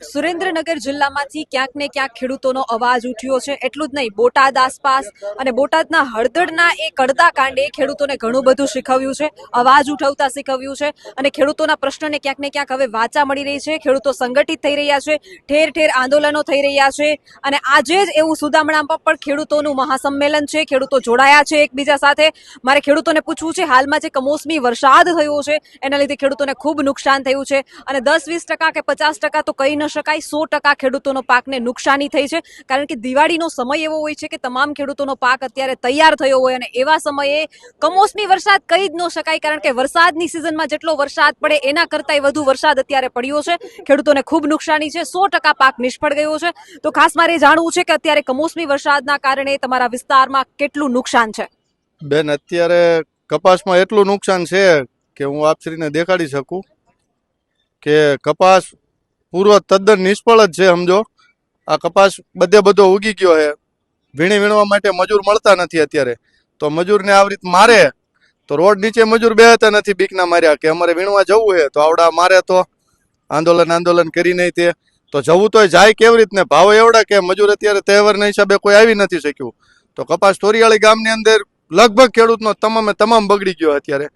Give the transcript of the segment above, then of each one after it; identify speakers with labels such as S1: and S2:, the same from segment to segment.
S1: સુરેન્દ્રનગર જિલ્લામાંથી ક્યાંક ને ક્યાંક ખેડૂતોનો અવાજ ઉઠ્યો છે. એટલું જ નહીં, બોટાદ આસપાસ અને બોટાદના હળદરના એ કડદા કાંડે ખેડૂતોને ઘણું બધું શીખવ્યું છે, અવાજ ઉઠાવતા શીખવ્યું છે અને ખેડૂતોના પ્રશ્નને ક્યાંક ને ક્યાંક હવે વાચા મળી રહી છે. ખેડૂતો સંગઠિત થઈ રહ્યા છે, ઠેર ઠેર આંદોલનો થઈ રહ્યા છે અને આજે જ એવું સુદામણામાં પણ ખેડૂતોનું મહાસંમેલન છે. ખેડૂતો જોડાયા છે એકબીજા સાથે. મારે ખેડૂતોને પૂછવું છે, હાલમાં જે કમોસમી વરસાદ થયો છે એના લીધે ખેડૂતોને ખૂબ નુકસાન થયું છે અને 10-20% કે 50% તો કહી ન શકાય, 100% ખેડૂતોનો પાકને નુકસાની થઈ છે. કારણ કે દિવાળીનો સમય એવો હોય છે કે તમામ ખેડૂતોનો પાક અત્યારે તૈયાર થયો હોય અને એવા સમયે કમોસમી વરસાદ કહી જ ન શકાય, કારણ કે વરસાદની સિઝનમાં જેટલો વરસાદ પડે એના કરતાંય વધુ વરસાદ અત્યારે પડ્યો છે. ખેડૂતોને ખૂબ નુકસાની છે, 100% પાક નિષ્ફળ ગયો છે. તો ખાસ મારે જાણવું છે કે અત્યારે કમોસમી વરસાદના કારણે તમારા વિસ્તારમાં કેટલું નુકસાન છે?
S2: બેન, અત્યારે કપાસમાં એટલું નુકસાન છે કે હું આપશ્રીને દેખાડી શકું કે કપાસ પૂરો તદ્દન નિષ્ફળ જ છે. સમજો, આ કપાસ બધો ઉગી ગયો છે. વીણવા માટે મજૂર મળતા નથી અત્યારે. તો મજૂરને આવી રીત મારે તો રોડ નીચે મજૂર બેહતા નથી, બીકના માર્યા કે અમારે વીણવા જવું છે. તો આવડા મારે તો આંદોલન કરી નહીં તે તો જવું તોય જાય કેવી રીતને? ભાવ એવડા કે મજૂર અત્યારે તહેવારના હિસાબે કોઈ આવી નથી શક્યું. તો કપાસ તોરિયાળી ગામની અંદર લગભગ ખેડૂતનો તમામ બગડી ગયો. અત્યારે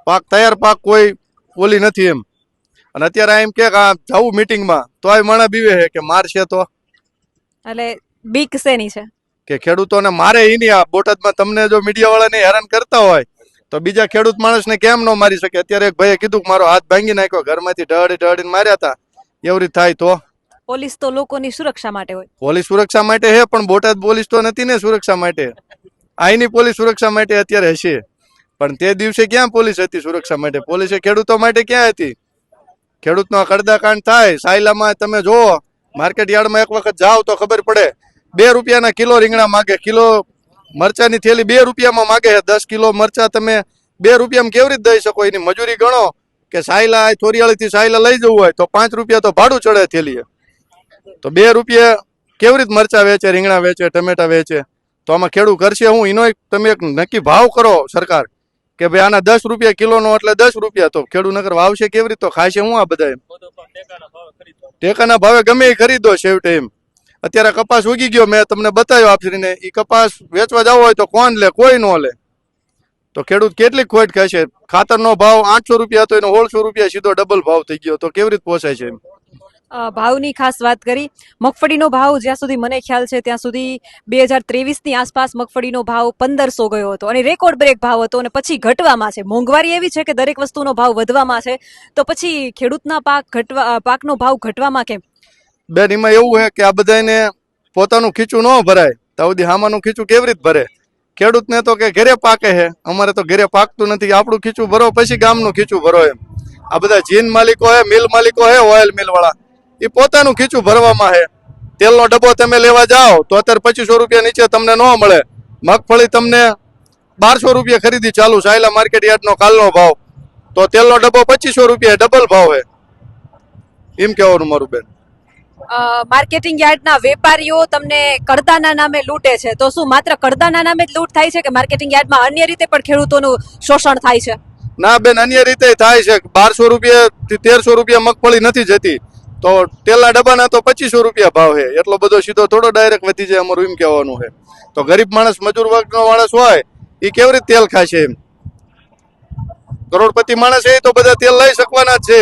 S2: પાક તૈયાર પાક કોઈ ઓલી નથી એમ. અને અત્યારે એમ કે જવું મીટિંગમાં તો આ માણા બીવે છે કે મારશે તો.
S1: એટલે બીક શેની છે
S2: કે ખેડૂતોને મારે એની. આ બોટાદમાં તમને જો મીડિયા વાળાને હેરાન કરતા હોય તો બીજા ખેડૂત માણસને કેમ ન મારી શકે? અત્યારે એક ભાઈએ કીધું કે મારો હાથ ભાંગી નાખ્યો, ઘરમાંથી ઢળીને માર્યા હતા. એવી રીતે થાય તો
S1: પોલીસ તો લોકોની સુરક્ષા માટે હોય.
S2: પોલીસ સુરક્ષા માટે હે, પણ બોટાદ પોલીસ તો નથી ને સુરક્ષા માટે. અહીંની પોલીસ સુરક્ષા માટે અત્યારે હશે, પણ તે દિવસે ક્યાં પોલીસ હતી સુરક્ષા માટે? પોલીસે ખેડૂતો માટે ક્યાં હતી? ખેડૂતનો કડદાકાંડ થાય. સાયલામાં તમે જોવો, માર્કેટ યાર્ડમાં એક વખત જાઓ તો ખબર પડે, 2 રૂપિયાના કિલો રીંગણા માગે, કિલો મરચાની થેલી 2 રૂપિયામાં માગે છે. 10 કિલો મરચા તમે 2 રૂપિયામાં કેવી રીતે દઈ શકો? એની મજૂરી ગણો કે સાયલા થોરિયાળીથી સાયલા લઈ જવું હોય તો 5 રૂપિયા તો ભાડું ચડે થેલીએ. તો 2 રૂપિયા કેવી રીતે મરચા વેચે, રીંગણા વેચે, ટમેટા વેચે? તો આમાં ખેડૂત કરશે હું? એનો તમે એક નક્કી ભાવ કરો સરકાર કે ભાઈ આના 10 રૂપિયા કિલોનો એટલે 10 રૂપિયા. તો ખેડૂત નગર વાવશે કેવી રીતે? તો ખાશે હું? આ બધા ટેકાના ભાવે ગમે એ ખરીદો છેવટે એમ. અત્યારે કપાસ ઉગી ગયો, મેં તમને બતાવ્યો આપશ્રીને. એ કપાસ વેચવા જવો હોય તો કોણ લે? કોઈ ન લે. તો ખેડૂત કેટલી ખોટ ખાશે? ખાતરનો ભાવ 800 રૂપિયા હતો, એનો 1600 રૂપિયા સીધો ડબલ ભાવ થઈ ગયો. તો કેવી રીતે પોસાય છે?
S1: ભાવની ખાસ વાત કરી. મગફળીનો ભાવ જ્યાં સુધી મને ખ્યાલ છે ત્યાં સુધી 2023ની આસપાસ મગફળીનો ભાવ 1500 ગયો હતો અને રેકોર્ડ બ્રેક ભાવ હતો અને પછી ઘટવામાં છે. મોંઘવારી એવી છે કે દરેક વસ્તુનો ભાવ વધવામાં છે, તો પછી ખેડૂતના પાકનો ભાવ ઘટવામાં કેમ?
S2: બેન, એમાં એવું છે કે આ બધાને પોતાનું ખીચું ન ભરાય તો સુધી હામાનું ખીચું કેવી રીતે ભરે? ખેડૂતને તો કે ઘરે પાકે છે, અમારે તો ઘરે પાકતું નથી. આપણું ખીચું ભરો પછી ગામનું ખીચું ભરો એમ. આ બધા જીન માલિકો હે, મિલ માલિકો હે, ઓઇલ મિલ વાળા, એ પોતાનું ખીચું ભરવામાં છે. તેલનો ડબ્બો તમે લેવા જાઓ તો અત્યારે 2500 રૂપિયા નીચે તમને ન મળે. મગફળી તમને 1200 રૂપિયા ખરીદી ચાલુ સાયલા માર્કેટ યાર્ડનો કાલનો ભાવ, તો તેલનો ડબ્બો 2500 રૂપિયા, ડબલ ભાવ છે. એમ કહેવાનું મારું બેન.
S1: માર્કેટિંગ યાર્ડના વેપારીઓ તમને કડદાના નામે લૂંટે છે, તો શું માત્ર કડદાના નામે જ લૂંટ થાય છે કે માર્કેટિંગ યાર્ડમાં અન્ય રીતે પણ ખેડૂતોનું શોષણ થાય છે?
S2: ના બેન, અન્ય રીતે થાય છે. 1200 રૂપિયાથી 1300 રૂપિયા મગફળી નથી જતી, તો તેલના ડબ્બાના તો 2500 રૂપિયા ભાવ છે. એટલો બધો સીધો થોડો ડાયરેક્ટ વધી જાય, અમારું એમ કહેવાનું છે. તો ગરીબ માણસ, મજૂર વર્ગનો માણસ હોય એ કેવી રીતે તેલ ખાશે એમ? કરોડપતિ માણસ છે તો બધા તેલ લઈ શકવાના જ છે,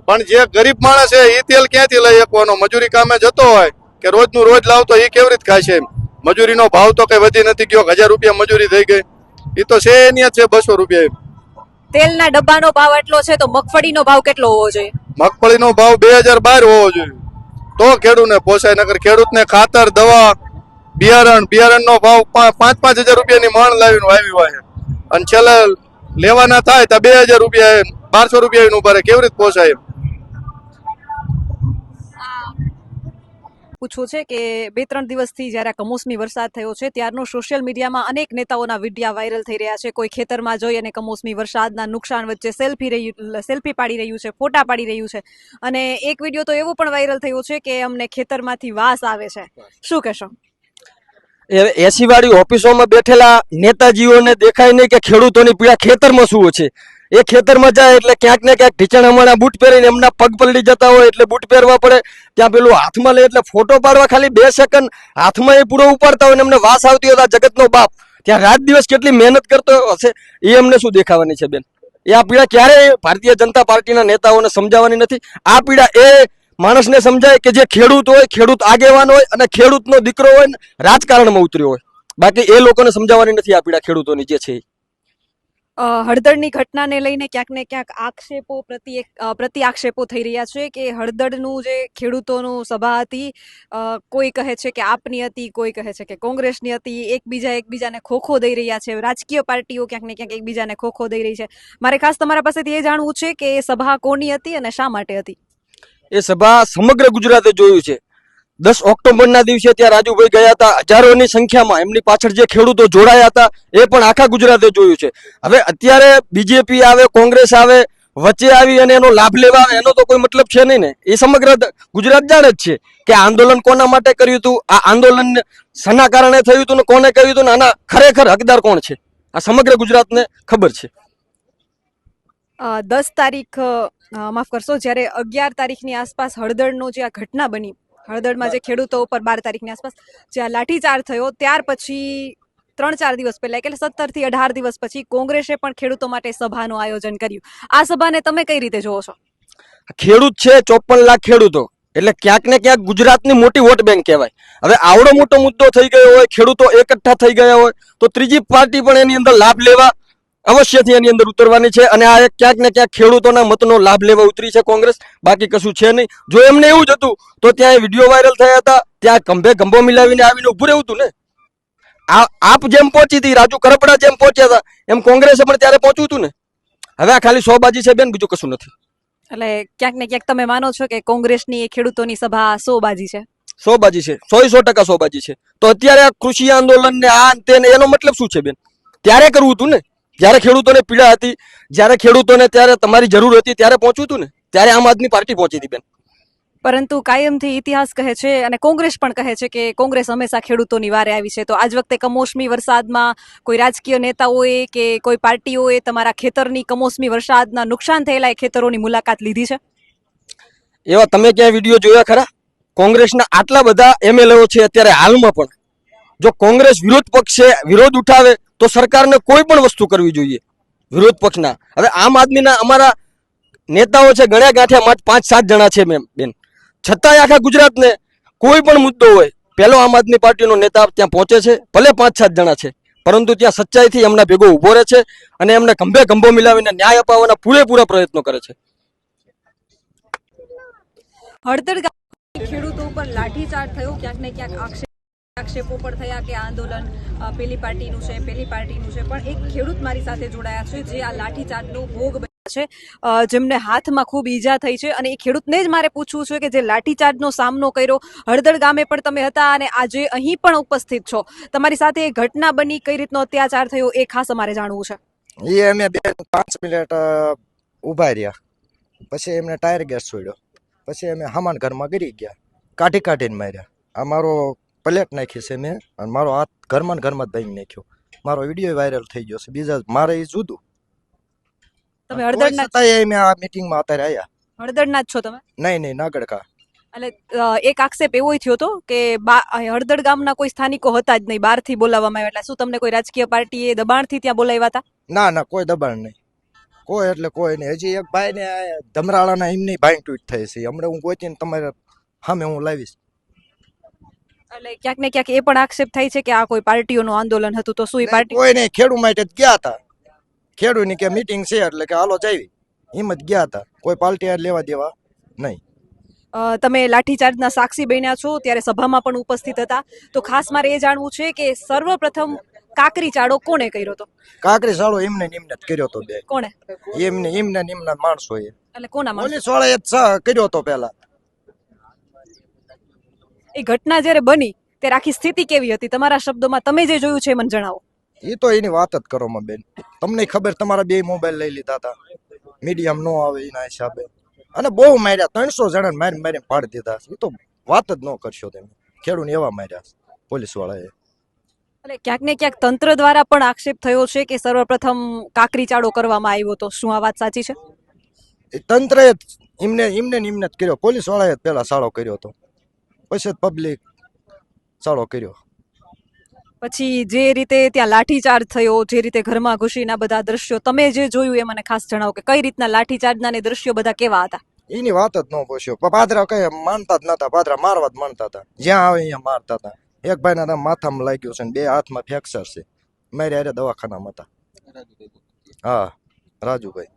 S2: પણ જે ગરીબ માણસ છે એ તેલ ક્યાંથી લઈ શકવાનો? મજૂરી કામે જતો હોય કે રોજનું રોજ લાવતો, એ કેવી રીતે ખાશે એમ? મજૂરીનો ભાવ તો કઈ વધી નથી ગયો, 1000 રૂપિયા મજૂરી થઈ ગઈ. એ તો છે એની જ છે 200 રૂપિયા એમ.
S1: તેલના ડબ્બાનો ભાવ એટલો છે તો મગફળીનો ભાવ કેટલો હોવો જોઈએ?
S2: મગફળીનો ભાવ 2012 હોવો જોઈએ તો ખેડૂતને પોસાય. નકર ખેડૂતને ખાતર, દવા, બિયારણનો ભાવ 5-5000 રૂપિયાની મણ લાવીને વાવી હોય અને છેલ્લે લેવાના થાય તો 2000 રૂપિયા, 1200 રૂપિયા એનું ભરે. કેવી રીતે પોસાય?
S1: પૂછવું છે કે 2-3 દિવસથી જ્યારે કમોસમી વરસાદ થયો છે ત્યારનો સોશિયલ મીડિયામાં અનેક નેતાઓના વિડીયા વાયરલ થઈ રહ્યા છે. કોઈ ખેતરમાં જઈ અને કમોસમી વરસાદના નુકસાન વચ્ચે સેલ્ફી પાડી રહ્યું છે, ફોટા પાડી રહ્યું છે. અને એક વિડીયો તો એવો પણ વાયરલ થયો છે કે અમને ખેતરમાંથી વાસ આવે છે. શું કહેશો?
S3: એસી વાળી ઓફિસોમાં બેઠેલા નેતાજીઓને દેખાય નહીં કે ખેડૂતોની પીડા ખેતરમાં શું છે. એ ખેતરમાં જાય એટલે ક્યાંક ને ક્યાંક ઢીચણ બૂટ પહેરીને એમના પગ પલળી જતા હોય એટલે બૂટ પહેરવા પડે. ત્યાં પેલું હાથમાં લે એટલે ફોટો પાડવા ખાલી 2 સેકન્ડ હાથમાં એ પૂરો ઉપાડતા હોય ને એમને વાસ આવતી હોય તો આ જગતનો બાપ ત્યાં રાત દિવસ કેટલી મહેનત કરતો હશે એ એમને શું દેખાવાની છે બેન? એ આ પીડા ક્યારેય ભારતીય જનતા પાર્ટીના નેતાઓને સમજાવવાની નથી. આ પીડા એ માણસને સમજાય કે જે ખેડૂત હોય, ખેડૂત આગેવાન હોય અને ખેડૂતનો દીકરો હોય ને રાજકારણમાં ઉતર્યો હોય. બાકી એ લોકોને સમજાવવાની નથી આ પીડા ખેડૂતોની જે છે.
S1: હળદરની ઘટનાને લઈને ક્યાંક ને ક્યાંક આક્ષેપો પ્રતિ આક્ષેપો થઈ રહ્યા છે કે હળદરનું જે ખેડૂતોનું સભા હતી, કોઈ કહે છે કે આપની હતી, કોઈ કહે છે કે કોંગ્રેસની હતી. એકબીજાને ખોખો દઈ રહ્યા છે. રાજકીય પાર્ટીઓ ક્યાંક ને ક્યાંક એકબીજાને ખોખો દઈ રહી છે. મારે ખાસ તમારા પાસેથી એ જાણવું છે કે એ સભા કોની હતી અને શા માટે હતી?
S3: એ સભા સમગ્ર ગુજરાતે જોયું છે. 10 ઓક્ટોબરના દિવસે ત્યાં રાજુભાઈ ગયા હતા. હજારોની સંખ્યામાં એમની પાછળ જે ખેડૂતો જોડાયા હતા એ પણ આખા ગુજરાતે જોયું છે. હવે અત્યારે બીજેપી આવે, કોંગ્રેસ આવે, વચ્ચે આવી અને એનો લાભ લેવા આવે એનો તો કોઈ મતલબ છે નહીં ને. એ સમગ્ર ગુજરાત જાણે જ છે કે આંદોલન કોના માટે કર્યું હતું, આ આંદોલન શાના કારણે થયું હતું ને કોને કર્યું હતું ને આના ખરેખર હકદાર કોણ છે, આ સમગ્ર ગુજરાતને ખબર છે.
S1: 10 તારીખ માફ કરશો, જ્યારે 11 તારીખની આસપાસ હળદરનો જે આ ઘટના બની, હળદરમાં જે ખેડૂતો ઉપર 12 તારીખની આસપાસ જ્યાં લાઠીચાર્જ થયો, ત્યાર પછી 3-4 દિવસ પહેલા એટલે 17 થી 18 દિવસ પછી કોંગ્રેસે પણ ખેડૂતો માટે સભાનું આયોજન કર્યું. આ સભાને તમે કઈ રીતે જોવો છો?
S3: ખેડૂત છે 54 લાખ ખેડૂતો એટલે ક્યાંક ને ક્યાંક ગુજરાતની મોટી વોટ બેંક કહેવાય. હવે આવડો મોટો મુદ્દો થઈ ગયો હોય, ખેડૂતો એકઠા થઈ ગયા હોય તો ત્રીજી પાર્ટી પણ એની અંદર લાભ લેવા અવશ્યથી એની અંદર ઉતરવાની છે. અને આ ક્યાંક ને ક્યાંક ખેડૂતોના મતનો લાભ લેવા ઉતરી છે કોંગ્રેસ, બાકી કશું છે નહીં. જો એમને એવું જ હતું તો ત્યાં વિડીયો વાયરલ થયા હતા, ત્યાં ગંભો મિલાવીને આવીને ઉભું રહેવું હતું ને. આપ જેમ પહોંચી હતી, રાજુ કરપડા જેમ પહોંચ્યા હતા એમ કોંગ્રેસે પણ ત્યારે પહોંચવું હતું ને. હવે આ ખાલી સોબાજી છે બેન, બીજું કશું નથી.
S1: એટલે ક્યાંક ને ક્યાંક તમે માનો છો કે કોંગ્રેસની એ ખેડૂતોની સભા સોબાજી છે?
S3: સોબાજી છે, 100% સોબાજી છે. તો અત્યારે આ કૃષિ આંદોલન ને આ તે એનો મતલબ શું છે બેન? ત્યારે કરવું હતું ને, જ્યારે ખેડૂતોને પીડા હતી, જ્યારે ખેડૂતોને ત્યારે તમારી જરૂર હતી ત્યારે પહોંચવું હતું ને. ત્યારે આમ આદમી પાર્ટી પહોંચી હતી બેન.
S1: પરંતુ કાયમથી ઇતિહાસ કહે છે અને કોંગ્રેસ પણ કહે છે કે કોંગ્રેસ હંમેશા ખેડૂતોની વારે આવી છે. તો આજ વખતે કમોસમી વરસાદમાં કોઈ રાજકીય નેતાઓએ કે કોઈ પાર્ટીઓએ તમારા ખેતરની કમોસમી વરસાદના નુકસાન થયેલા એ ખેતરોની મુલાકાત લીધી છે?
S3: એવા તમે ક્યાંય વિડીયો જોયા ખરા? કોંગ્રેસના આટલા બધા એમએલએઓ છે અત્યારે હાલમાં પણ. જો કોંગ્રેસ વિરોધ પક્ષે વિરોધ ઉઠાવે તો સરકારને કોઈ પણ વસ્તુ કરવી જોઈએ વિરોધ પક્ષના. હવે આમ આદમીના અમારા નેતાઓ છે ગણ્યા ગાંઠ્યા 5-7 જણા છે બેન, છતાંય આખા ગુજરાતને કોઈ પણ મુદ્દો હોય પહેલો આમ આદમી પાર્ટીનો નેતા ત્યાં પહોંચે છે. ભલે 5-7 જણા છે પરંતુ ત્યાં સચ્ચાઈથી એમના ભેગો ઉભો રહે છે અને એમને ગંભો મિલાવીને ન્યાય અપાવવાના પૂરેપૂરા પ્રયત્નો કરે છે.
S1: હળદર ગામના ખેડૂતો ઉપર લાઠીચાર્જ થયો, ક્યાંક ને ક્યાંક આક્ષેપો પણ થયા કે આંદોલન પેલી પાર્ટીનું છે, પણ એક ખેડૂત મારી સાથે જોડાયા છે જે આ લાઠીચાર્જનો ભોગ બન્યા છે, જેમને હાથમાં ખૂબ ઈજા થઈ છે. અને એ ખેડૂતને જ મારે પૂછવું છે કે જે લાઠીચાર્જનો સામનો કર્યો, હળદર ગામે પણ તમે હતા અને આજે અહીં પણ ઉપસ્થિત છો, તમારી સાથે એ ઘટના બની, કઈ રીતનો અત્યાચાર થયો એ ખાસ અમારે જાણવું છે.
S4: એ અમે 5 મિનિટ ઉભા રહ્યા, પછી એમને ટાયર ગેસ છોડ્યો, પછી અમે હમાન ઘરમાં ગરી ગયા, કાઢીને માર્યા. આ મારો પ્લેટ નાખી છે મેં અને મારો હાથ ઘરમાં જ ભાંગી નાખ્યો. મારો વિડીયો વાયરલ થઈ ગયો છે. બીજા મારે એ જુદું.
S1: તમે હળદરના
S4: મેં આ મીટિંગમાં અત્યારે આવ્યા.
S1: હળદરના જ છો તમે?
S4: નહીં નાગડકા.
S1: એટલે એક આક્ષેપ એવો થયો હતો કે હળદર ગામના કોઈ સ્થાનિકો હતા જ નહીં, બહારથી બોલાવવામાં આવ્યા. એટલે શું તમને કોઈ રાજકીય પાર્ટીએ દબાણથી ત્યાં બોલાવ્યા હતા?
S4: ના કોઈ દબાણ નહીં, કોઈ એટલે કોઈ નહીં. હજી એક ભાઈ ને ધમરાળાના એમની ભાઈ તૂટ થઈ છે, હમણાં હું ગોતીને તમારે સામે હું લાવીશ.
S1: એટલે ક્યાંક ને ક્યાંક એ પણ આક્ષેપ થાય છે કે આ કોઈ પાર્ટીઓનું આંદોલન હતું. તો શું એ પાર્ટી?
S4: કોઈ નહીં, ખેડૂ માટે ગયા હતા. ખેડૂની કે મીટિંગ છે એટલે કે હાલો જાવી, હિંમત ગયા હતા. કોઈ પાર્ટી લેવા દેવા નહીં.
S1: તમે લાઠીચાર્જના સાક્ષી બન્યા છો, ત્યારે સભામાં પણ ઉપસ્થિત હતા. તો ખાસ મારે એ જાણવું છે કે સર્વપ્રથમ કાકરી ચાળો કોને કર્યો હતો?
S4: કાકરી ચાળો એમને જ કર્યો હતો. બે
S1: કોને?
S4: એમના માણસો એ.
S1: એટલે કોના માણસો?
S4: પોલીસ વાળાએ જ કર્યો હતો પહેલા.
S1: એ ઘટના જ્યારે બની ત્યારે આખી સ્થિતિ કેવી હતી? તમારા શબ્દોમાં તમે જે જોયું છે એ મને જણાવો.
S4: એ તો એની વાત જ કરો માં બેન, તમને ખબર, તમારા 2 મોબાઈલ લઈ લીધા હતા, મીડિયમ નો આવે એના હિસાબે, અને બહુ માર્યા. 300 જણાને મારીને પાડી દીધા. એ તો વાત જ ન કરશો તમે. ખેડૂને એવા માર્યા પોલીસ વાળાએ.
S1: એટલે ક્યાંક ને ક્યાંક તંત્ર દ્વારા પણ આક્ષેપ થયો છે કે સર્વપ્રથમ કાકરી ચાળો કરવામાં આવ્યો હતો. શું આ વાત સાચી છે?
S4: એ તંત્રએ એમને એમને ને એમને જ કર્યો. પોલીસ વાળાએ પેલા સાળો કર્યો હતો, પછી પબ્લિક સાળો કર્યો.
S1: પછી જે રીતે ત્યાં લાઠીચાર્જ થયો, જે રીતે ઘરમાં ઘૂસીના બધા દ્રશ્યો તમે જે જોયું એ મને ખાસ જણાવો કે કઈ રીતના લાઠીચાર્જના ને દ્રશ્યો બધા કેવા હતા?
S4: એની વાત જ ન પૂછ્યો. પાદરા કઈ માનતા જ નતા, પાદરા મારવા જ માનતા હતા. જ્યાં આવે અહીંયા મારતા હતા. એક ભાઈ ના માથામાં લાગ્યું છે ને 2 હાથમાં ફ્રેક્ચર છે. મારી હારે દવાખાનામાં હતા. હા, રાજુભાઈ.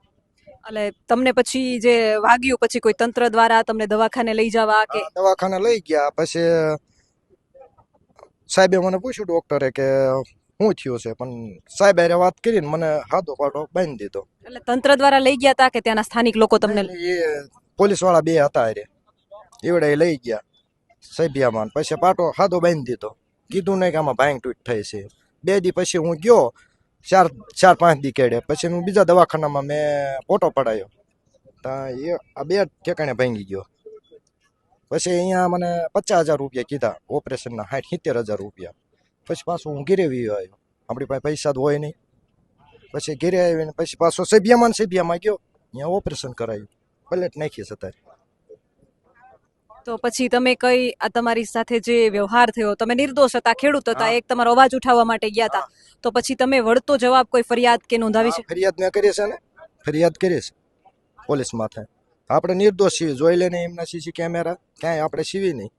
S1: એટલે તમને પછી જે વાગ્યું પછી કોઈ તંત્ર દ્વારા તમને દવાખાને લઈ જવા કે?
S4: હા, દવાખાને લઈ ગયા. પછી સાહેબે મને પૂછ્યું ડોક્ટરે કે શું થયું છે, પણ સાહેબ હારે વાત કરીને મને હાથો પાટો બાંધી દીધો.
S1: એટલે તંત્ર દ્વારા લઈ ગયા હતા કે ત્યાંના સ્થાનિક લોકો તમને?
S4: એ પોલીસ વાળા 2 હતા હારે, એવડે લઈ ગયા સભ્યામાં. પછી પાટો હાથો બાંધી દીધો. કીધું નહીં કે આમાં ભાંગ તૂટ થઈ છે. 2 દી પછી હું ગયો, 4-5 દી કેડે. પછી હું બીજા દવાખાનામાં મેં ફોટો પડાયો, ત્યાં એ આ 2 ઠેકાણે ભાંગી ગયો. પછી અહીંયા મને 50,000 રૂપિયા કીધા ઓપરેશનના, 60-70,000 રૂપિયા. પછી પાછું હું ઘેરે આવ્યો. આપણી પાસે પૈસા તો હોય નહીં. પછી ઘેરે આવીને પછી પાછો સભ્યામાં ગયો, અહીંયા ઓપરેશન કરાયું, પ્લેટ નાખી અત્યારે.
S1: તો પછી તમે કઈ આ તમારી સાથે જે વ્યવહાર થયો, તમે નિર્દોષ હતા, ખેડૂત હતા, એક તમારો અવાજ ઉઠાવવા માટે ગયા હતા, તો પછી તમે વળતો જવાબ કોઈ ફરિયાદ કે નોંધાવી છે?
S4: ફરિયાદ મેં કરી છે ને, ફરિયાદ કરી છે પોલીસ માથે. આપણે નિર્દોષ છીએ, જોઈ લે ને એમના સીસી કેમેરા, ક્યાંય આપણે સીવી નહીં.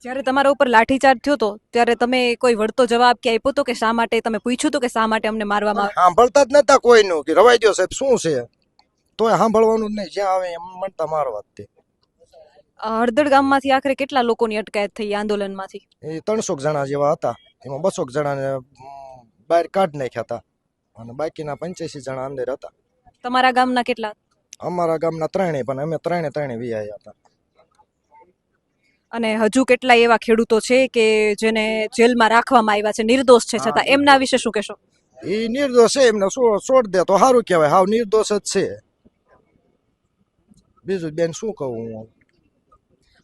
S1: જ્યારે તમારા ઉપર લાઠીચાર્જ થયો હતો ત્યારે તમે કોઈ વળતો જવાબ કે આપ્યો હતો કે શા માટે? તમે પૂછ્યું હતું કે શા માટે અમને મારવામાં આવે?
S4: સાંભળતા જ નતા કોઈનું કે રવાઈ દો સાહેબ શું છે, તોય સાંભળવાનું જ નહીં. જ્યાં આવે એમ મળતા મારવા જ તે.
S1: હળદળ ગામમાંથી આખરે કેટલા લોકોની અટકાયત થઈ આંદોલનમાંથી?
S4: એ 300 જણા જેવા હતા. એમાં 200 જણાને બહાર કાઢી નાખ્યા હતા અને બાકીના 85 જણા અંદર હતા.
S1: તમારા ગામના કેટલા?
S4: અમારા ગામના 3, પણ અમે 3 વિયા હતા.
S1: અને હજુ કેટલા એવા ખેડૂતો છે કે જેને જેલમાં રાખવામાં આવ્યા છે, નિર્દોષ છે છતાં, એમના વિશે શું કહેશો?
S4: એ નિર્દોષ છે, એમને છોડ દે તો સારું કહેવાય. હાવ નિર્દોષ જ છે. બીજું બેન શું કહું હું?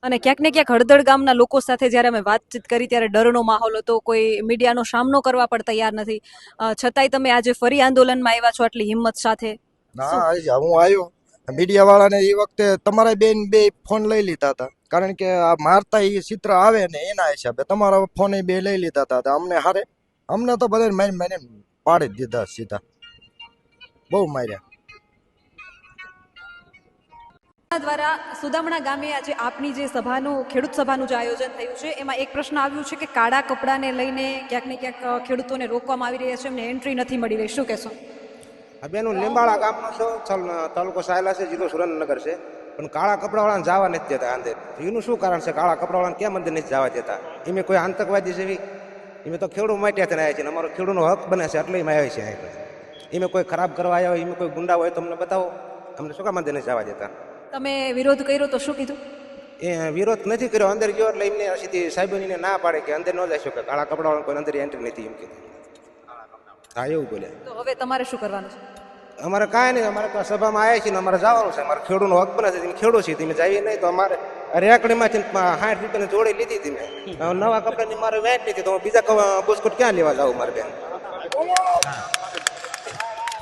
S1: અને ક્યાંક ને ક્યાંક હળદળ ગામના લોકો સાથે જ્યારે અમે વાતચીત કરી ત્યારે ડરનો માહોલ હતો, કોઈ મીડિયાનો સામનો કરવા પણ તૈયાર નથી. છતાંય તમે આજે ફરી આંદોલનમાં આવ્યા છો આટલી હિંમત સાથે.
S4: ના, હું આવ્યો. મીડિયા વાળાને એ વખતે તમારા બેન 2 ફોન લઈ લીધા હતા, કારણ કે આ મારતા એ ચિત્ર આવે ને એના હિસાબે તમારા ફોન 2 લઈ લીધા હતા. અમને તો બધા મારી પાડી જ દીધા સીધા, બહુ માર્યા.
S1: દ્વારા સુદામણા ગામે આજે આપની જે સભાનું ખેડૂત સભાનું જે આયોજન થયું છે એમાં એક પ્રશ્ન આવ્યું છે કે કાળા કપડાને લઈને ક્યાંક ને ક્યાંક ખેડૂતોને રોકવામાં આવી રહ્યા છે, એમને એન્ટ્રી નથી મળી રહી, શું કહેશો?
S5: બેનું લીંબાળા ગામનો છો, તાલુકો સાયલા છે, જિલ્લો સુરેન્દ્રનગર છે, પણ કાળા કપડાવાળાને જવા નથી દેતા અંદર. એનું શું કારણ છે? કાળા કપડાવાળાને કેમ અંદર નથી જવા દેતા? એમાં કોઈ આતંકવાદી છે? એમાં તો ખેડૂત માટે થઈને આવ્યા છે, અમારો ખેડૂતનો હક બને છે એટલે એમાં આવે છે. એમાં કોઈ ખરાબ કરવા આવ્યા હોય, એમાં કોઈ ગુંડા હોય તો અમને બતાવો. અમને શું કામ અંદર નથી જવા દેતા?
S1: તમે વિરોધ કર્યો તો શું કીધું?
S5: એ વિરોધ નથી કર્યો, અંદર ગયો એટલે એમને સીધી સાહેબોને ના પાડે કે અંદર ન જઈ શકે, કાળા કપડાવાળા કોઈ અંદર એન્ટ્રી નથી એમ કીધું. હા, એવું બોલે.
S1: તો હવે તમારે શું કરવાનું છે?
S5: અમારે કાંઈ નહીં, અમારે તો સભામાં આવ્યા છીએ ને અમારે જવાનું છે. અમારે ખેડૂતનો હક બને છે, તમે ખેડૂત છીએ, તમે જઈએ નહીં તો અમારે રેકડીમાંથી 60 રૂપિયાની જોડી લીધી હતી મેં. નવા કપડાની મારે વેચ લીધી, તો બીજા બુસ્કુટ ક્યાં લેવા જાવ મારે બેન?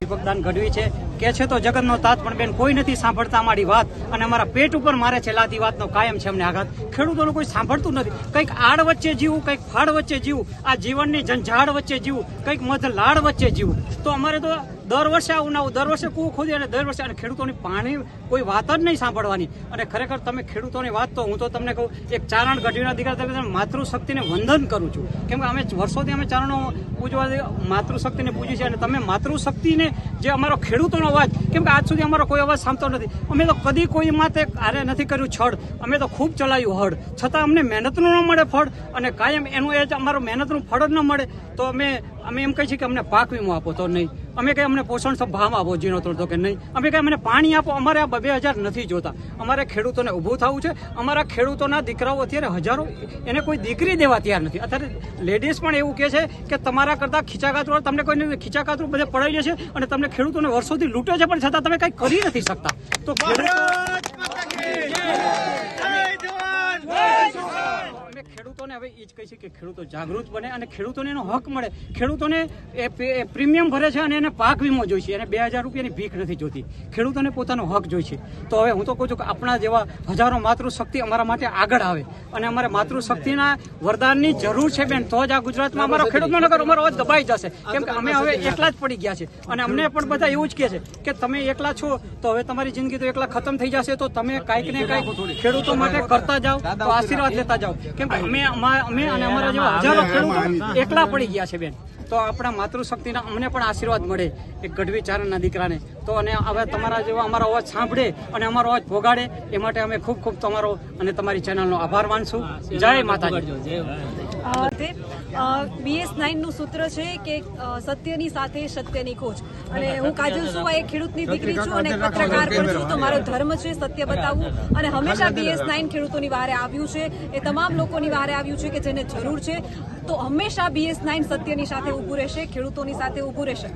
S6: દીપકદાન ગઢવી છે કે તો જગતનો તાત, પણ બેન કોઈ નથી સાંભળતા અમારી વાત, અને અમારા પેટ ઉપર મારે છે લાદી વાતનો કાયમ છે અમને આઘાત. ખેડૂતોનું કોઈ સાંભળતું નથી. કંઈક આડ વચ્ચે જીવું, કંઈક ફાડ વચ્ચે જીવું, આ જીવનની ઝંઝાળ વચ્ચે જીવું, કંઈક મધ લાડ વચ્ચે જીવું. તો અમારે તો દર વર્ષે આવું ના, દર વર્ષે કૂવું ખોદી અને દર વર્ષે, અને ખેડૂતોની પાણી કોઈ વાત જ નહીં સાંભળવાની. અને ખરેખર તમે ખેડૂતોની વાત, તો હું તો તમને કહું, એક ચારણ ગઢવીના દીકરા તરીકે માતૃશક્તિને વંદન કરું છું, કેમ કે અમે વર્ષોથી અમે ચારણો પૂજવા માતૃશક્તિને પૂજી છે. અને તમે માતૃશક્તિને જે અમારો ખેડૂતોનો અવાજ, કેમ કે આજ સુધી અમારો કોઈ અવાજ સાંભળતો નથી. અમે તો કદી કોઈ માતે આરે નથી કર્યું છળ, અમે તો ખૂબ ચલાવ્યું હળ, છતાં અમને મહેનતનું ન મળે ફળ, અને કાયમ એનું એ જ અમારો મહેનતનું ફળ જ ન મળે તો અમે એમ કહીએ છીએ કે અમને પાક વીમો આપો તો નહીં, અમે કંઈ અમને પોષણ ભાવ આપો જીણોતર તો કે નહીં, અમે કંઈ અમને પાણી આપો. અમારે આ 2000 નથી જોતા. અમારે ખેડૂતોને ઊભું થવું છે. અમારા ખેડૂતોના દીકરાઓ અત્યારે હજારો, એને કોઈ દીકરી દેવા તૈયાર નથી. અત્યારે લેડીઝ પણ એવું કહે છે કે તમારા કરતાં ખીચાકાતરું, તમને કોઈને ખીચાકાતરું બધે પડાઈ જશે, અને તમને ખેડૂતોને વર્ષોથી લૂંટે છે, પણ છતાં તમે કંઈ કરી નથી શકતા. તો ખેડૂતોને ખેડૂતોને હવે એ જ કહી છે કે ખેડૂતો જાગૃત બને અને ખેડૂતોને એનો હક મળે. ખેડૂતોને એ પ્રીમિયમ ભરે છે અને એને પાક વીમો જોઈશે, એને 2000 રૂપિયાની ભીખ નથી જોતી. ખેડૂતોને પોતાનો હક જોઈશે. તો હવે હું તો કહું છું કે આપણા જેવા હજારો માતૃશક્તિ અમારા માટે આગળ આવે અને અમારે માતૃશક્તિના વરદાનની જરૂર છે બેન, તો જ આ ગુજરાતમાં અમારો ખેડૂતનો નગર અમારો અવાજ દબાઈ જશે. કેમ કે અમે હવે એકલા જ પડી ગયા છે અને અમને પણ બધા એવું જ કહે છે કે તમે એકલા છો તો હવે તમારી જિંદગી તો એકલા ખતમ થઈ જશે, તો તમે કાંઈક ને કાંઈક ખેડૂતો માટે કરતા જાઓ, તો આશીર્વાદ લેતા જાઓ. કેમ કે અમે અને અમારા જેવા હજારો ખેડૂતો એકલા પડી ગયા છે બેન. તો આપણા માતૃશક્તિના અમને પણ આશીર્વાદ મળે એક ગઢવી ચારણના દીકરાને. તો અને હવે તમારા જેવા અમારો અવાજ સાંભળે અને અમારો અવાજ ભોગાડે એ માટે અમે ખૂબ ખૂબ તમારો અને તમારી ચેનલનો આભાર માનશું. જય માતાજી.
S1: BS9 નું સૂત્ર છે કે સત્યની સાથે સત્યની ખોજ. અને હું કાજલ સુવા એક ખેડૂતની દીકરી છું અને એક પત્રકાર પણ છું, તો મારો ધર્મ છે સત્ય બતાવવું. અને હંમેશા BS9 ખેડૂતોની વારે આવ્યું છે, એ તમામ લોકોની વારે આવ્યું છે કે જેને જરૂર છે. તો હંમેશા BS9 સત્યની સાથે ઊભું રહેશે, ખેડૂતોની સાથે ઊભું રહેશે.